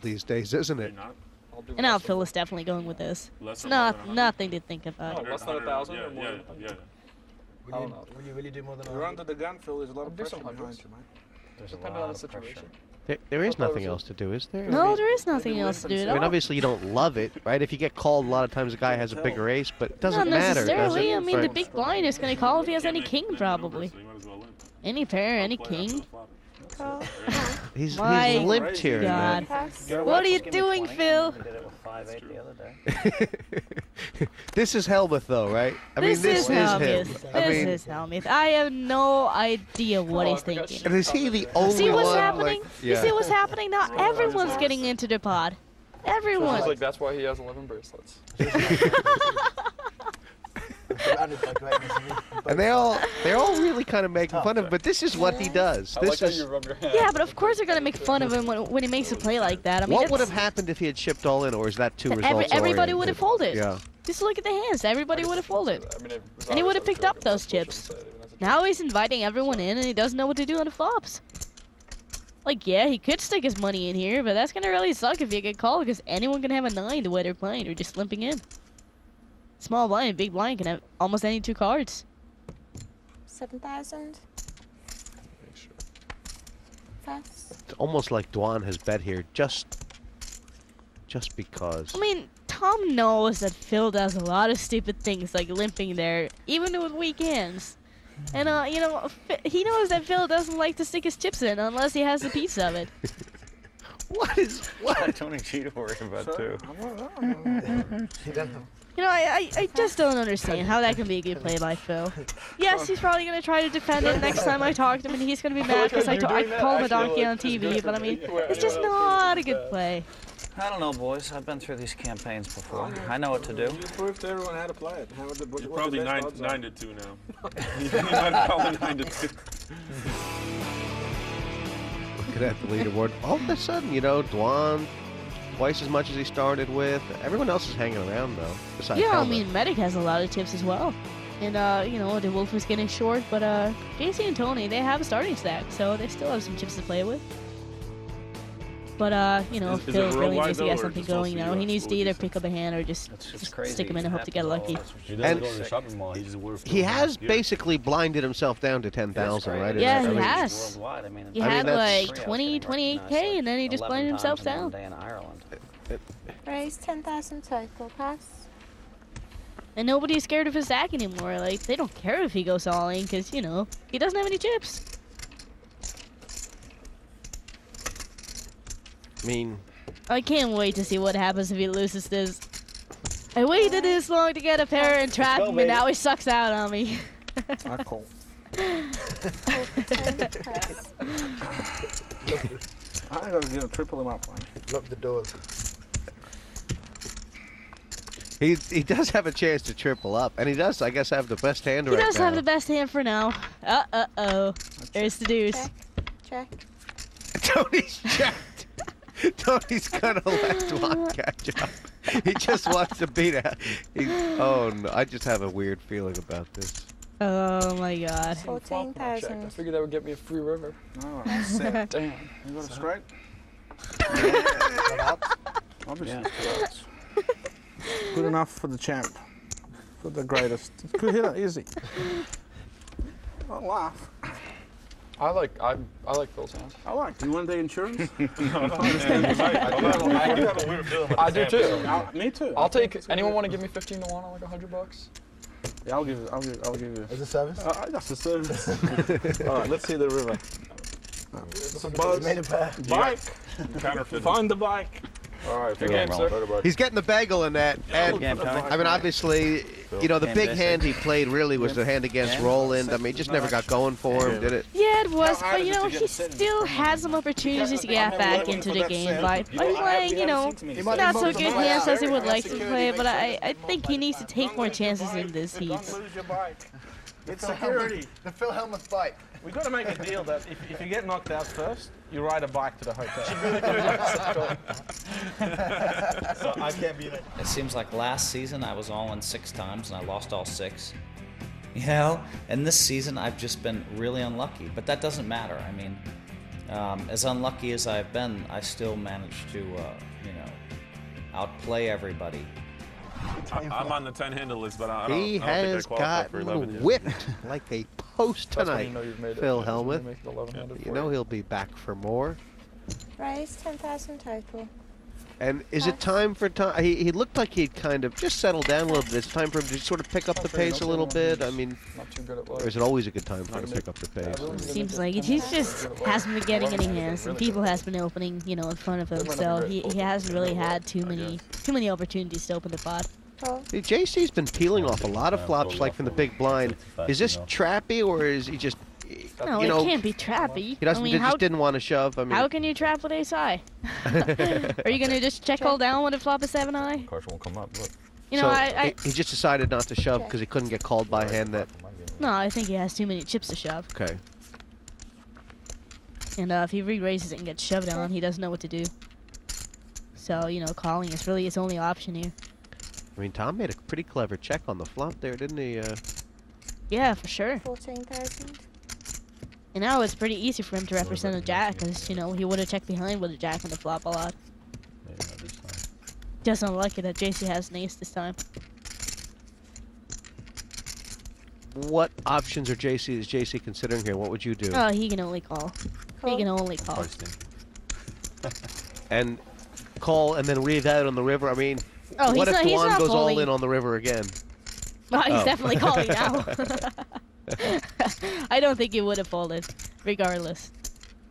these days, isn't it? And now Phil is definitely going with this. It's nothing to think about. Less than 1,000 or more? Yeah. Will you really do more than You're under the gun, Phil. There's a lot of pressure behind you, man. Depending on the situation. There is nothing else to do, is there? No, there is nothing else to do at I mean, all. obviously you don't love it, right? If you get called, a lot of times the guy has a bigger ace, but it doesn't Not matter, does it? necessarily. I mean, the Right. big blind is going to call if he has any king, probably. Any pair, any king. He's My limped here, man. God. What are you doing, Phil? I did it with 5-8 the other day. This is Helmuth, though, right? I mean, This is him. Helmuth. I mean, This is Helmuth. I have no idea what he's thinking. and is he the only See what's one? happening? Like, You see what's happening now? Everyone's getting into the pod. Everyone. He's like, that's why he has 11 bracelets. And they're all really kind of making fun of him, but this is what he does. I like This how is you rub your hand. Yeah, but of course they're gonna make fun of him when he makes a play like that. I mean, what would have that's- happened if he had chipped all in, or is that too results everybody would have folded. Yeah. Just look at the hands. Everybody would have folded. I mean, And he would have picked up those chips. Now he's inviting everyone in, and he doesn't know what to do on the flops. Like, yeah, he could stick his money in here, but that's gonna really suck if you get called, because anyone can have a 9 the way they're playing, or just limping in. Small blind, big blind can have almost any 2 cards. 7,000. Fast. It's almost like Dwan has bet here just because. I mean, Tom knows that Phil does a lot of stupid things, like limping there, even with weak hands. And, you know, he knows that Phil doesn't like to stick his chips in unless he has a piece of it. What? Tony G to worry about too. You know, I just don't understand how that can be a good play by Phil. Yes, he's probably going to try to defend it next time I talk to him, and he's going to be mad because I call him a donkey on TV, but I mean, it's just not a good play. I don't know, boys. I've been through these campaigns before. I know what to do. You proved to everyone how to play it. You're probably 9-2 now. You're probably 9-2. Looking at the leaderboard, all of a sudden, you know, Dwan twice as much as he started with. Everyone else is hanging around though. Besides Yeah, I Helmut. mean, Medic has a lot of chips as well. And, you know, the Wolf is getting short, but JC and Tony, they have a starting stack, so they still have some chips to play with. But, you know, Is it Phil really worldwide needs to though, get or something just going also now. He US? needs What to would you either say? pick up a hand or just It's crazy. stick him in and hope to get lucky. He doesn't And go to the shopping mall. He just works. He has basically blinded himself down to 10,000, right? Yeah, I he mean, has. Worldwide, I mean, He I mean, had that's- like 20, 28K, and then he just blinded himself down. Day in Ireland. Raise 10,000 total. Pass. And nobody's scared of his stack anymore. Like, they don't care if he goes all in, because, you know, he doesn't have any chips. I mean, I can't wait to see what happens if he loses this. I waited this long to get a pair and trap him, and now he sucks out on me. I call. Pass. I gotta get a triple him up. Lock the doors. he does have a chance to triple up, and he does, I guess, have the best hand He right does now. have the best hand for now. Uh-oh. There's the deuce. Check. Tony's checked. Tony's gonna let Dwan catch up. He just wants to beat out. Oh no, I just have a weird feeling about this. Oh my god. 14,000. I figured that would get me a free river. Oh, damn. You got a straight? Obviously. Good enough for the champ. For the greatest. Good hitter, easy. Don't laugh. I like Phil's hands. I like. Do you want the insurance? I do too. Me too. I'll take. Anyone want to give me 15 to 1 on like $100? Yeah, I'll give you. Is it service? That's a service. All right, let's see the river. It's a buzz. Made a pair. Bike. Counterfeit. Find the bike. All right, good game, sir. He's getting the bagel in that, and Game, Tony. I mean, obviously, you know, the Game big basic. hand he played really was the hand against Roland. I mean, it just never got going for him, did it? Yeah, it was, but you know, he still had some opportunities to get back into the game by playing, you know, not so good hands as he would like to play, but I think he needs to take more chances in this heat. Lose your bike. It's security. The Phil Helmuth bike. We got to make a deal that if you get knocked out first, you ride a bike to the hotel. So I can't be there. It seems like last season I was all in 6 times and I lost all 6. You know, and this season I've just been really unlucky, but that doesn't matter. I mean, As unlucky as I've been, I still managed to, outplay everybody. I'm on the 10 handle list, but I don't He think I has qualify for 11 gotten yet. whipped like a post That's when tonight, you know you've made it. Phil That's when Helmuth. you make it 1100 You know he'll be back for more. Raise 10,000 total. And is it time for Tom? He looked like he'd kind of just settled down a little bit. It's time for him to sort of pick up the pace a little bit. I mean, Not too good at life. or is it always a good time for him to pick up the pace? Seems like it. He just hasn't been getting any hands, and people has been opening, in front of him. So he hasn't really had too many opportunities to open the pot. Call. See, JC's been peeling off a lot of flops, like from the big blind. Is this trappy, or is he just, No, you know, it can't be trappy. he doesn't, I mean, just didn't want to shove? I mean, how can you trap with ace high? Are you gonna just check all down when it flop a 7 high? Cards won't come up. Look. You know, so I he just decided not to shove because he couldn't get called by a hand that. no, I think he has too many chips to shove. Okay. And if he re-raises it and gets shoved on, he doesn't know what to do. So, calling is really his only option here. I mean, Tom made a pretty clever check on the flop there, didn't he? Yeah, for sure. 14,000. And now it's pretty easy for him to represent a jack, because, he would have checked behind with a jack on the flop a lot. Just unlucky that JC has an ace this time. What options is JC considering here? What would you do? Oh, he can only call. He can only call. And call and then read out on the river. I mean, Oh, what if he's Duan not goes all folding. in on the river again? Oh, he's Oh. definitely calling now. I don't think he would have folded, regardless.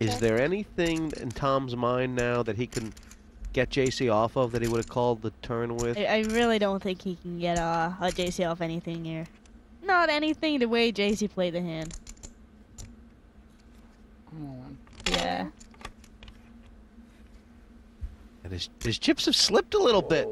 Is there anything in Tom's mind now that he can get JC off of that he would have called the turn with? I really don't think he can get a JC off anything here. Not anything the way JC played the hand. Yeah. And his chips have slipped a little bit.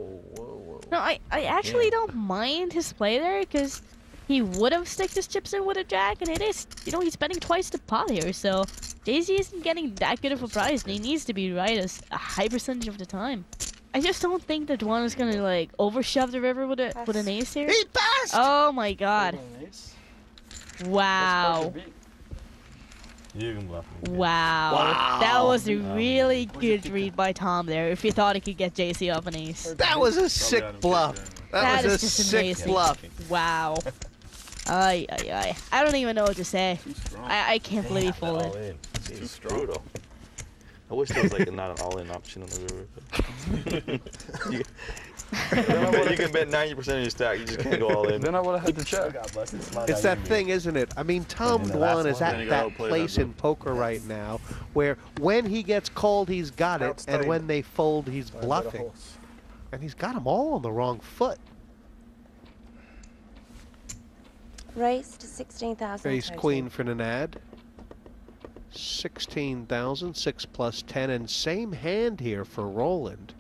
No, I actually don't mind his play there, because he would have sticked his chips in with a jack, and it is, he's betting twice the pot here, so JC isn't getting that good of a price, and he needs to be right a high percentage of the time. I just don't think that Duan is gonna overshove the river with an ace here. He passed! Oh my god. Wow. You can bluff him. Wow. That was a really good read by Tom there, if he thought he could get JC off an ace. That was a sick bluff. That was is a just sick amazing. bluff. Wow. Ay. I don't even know what to say. I can't believe he folded. He's brutal. I wish there was not an all-in option on the river. you can bet 90% of your stack. You just can't go all in. Then I would have had to check. It's that thing, isn't it? I mean, Tom Duan is at that place in poker right now where when he gets called, he's got it, and when they fold, he's bluffing. And he's got them all on the wrong foot. Raise to 16,000 Ace total. queen for Nanad. 16,000, 6 plus 10, and same hand here for Roland.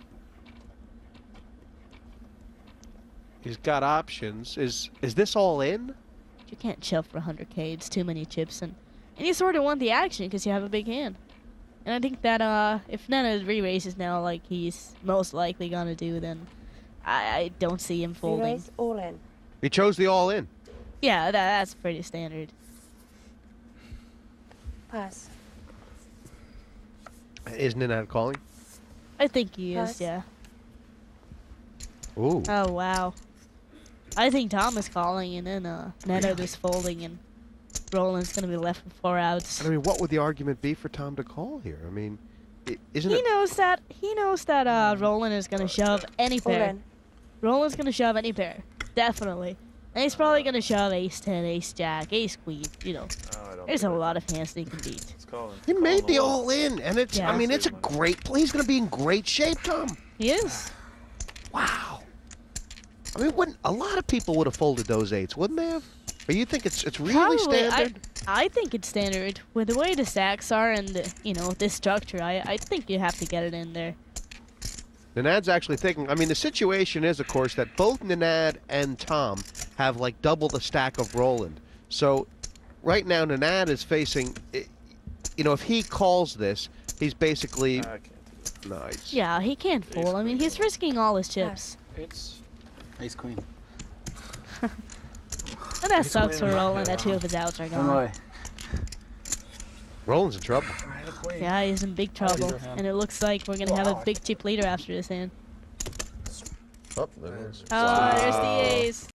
He's got options. Is this all in? You can't shove for 100k. It's too many chips, and you sort of want the action because you have a big hand. And I think that if Nana re-raises now, like he's most likely gonna do, then I don't see him folding. Raise all in. He chose the all in. Yeah, that's pretty standard. Pass. Is Nanad calling? I think he is. Pass. Yeah. Ooh. Oh wow. I think Tom is calling, and then Nana is folding, and Roland's gonna be left with 4 outs. I mean, what would the argument be for Tom to call here? I mean, isn't He it? knows that Roland is gonna shove any All pair. in. Roland's gonna shove any pair, definitely. And he's probably gonna shove ace 10, ace jack, ace queen. There's a lot of hands that he can beat. He made the all in, and it's. Yeah. I mean, it's a great play. He's going to be in great shape, Tom. He is. Wow. I mean, a lot of people would have folded those eights, wouldn't they have? Or you think it's really Probably. standard? I think it's standard with the way the stacks are and this structure. I think you have to get it in there. Nanad's actually thinking. I mean, the situation is, of course, that both Nanad and Tom have like double the stack of Roland. So right now, Nanad is facing. If he calls this, he's basically nice. Yeah, he can't fold. I mean, he's risking all his chips. It's Ace queen. And that sucks for Roland that 2 of his outs are gone. Roland's in trouble. Yeah, he's in big trouble. And it looks like we're gonna have a big chip leader after this hand. Oh, there it is. Oh, there's the ace.